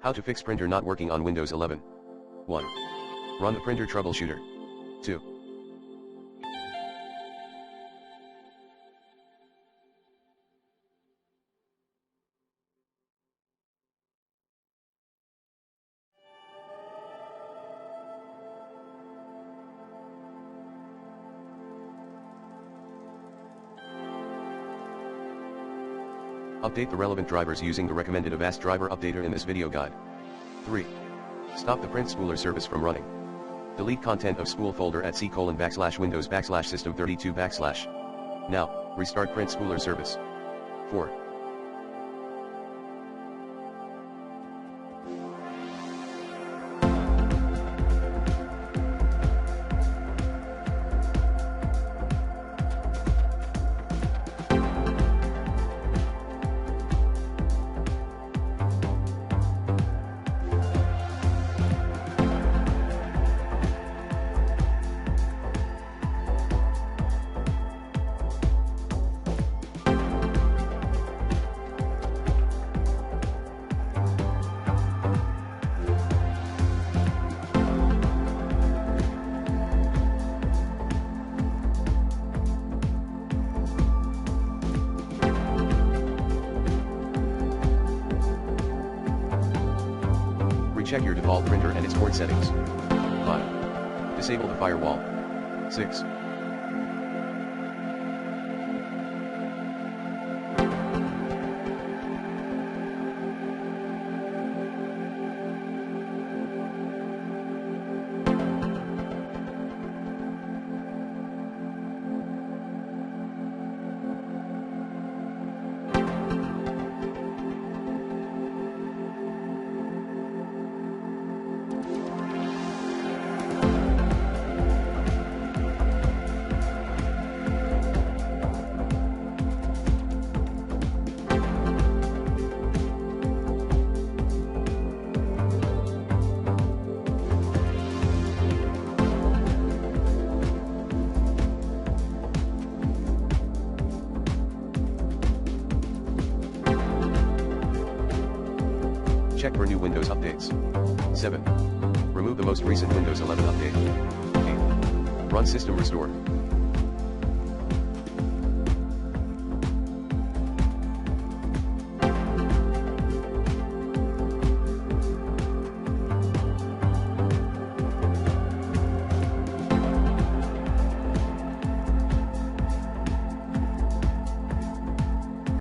How to fix printer not working on Windows 11. 1. Run the printer troubleshooter. 2. Update the relevant drivers using the recommended Avast driver updater in this video guide. 3. Stop the print spooler service from running. Delete content of spool folder at c:/windows/system32 /. Now, restart print spooler service. 4. Recheck your default printer and its port settings. 5. Disable the firewall. 6. Check for new Windows updates. 7. Remove the most recent Windows 11 update. 8. Run system restore.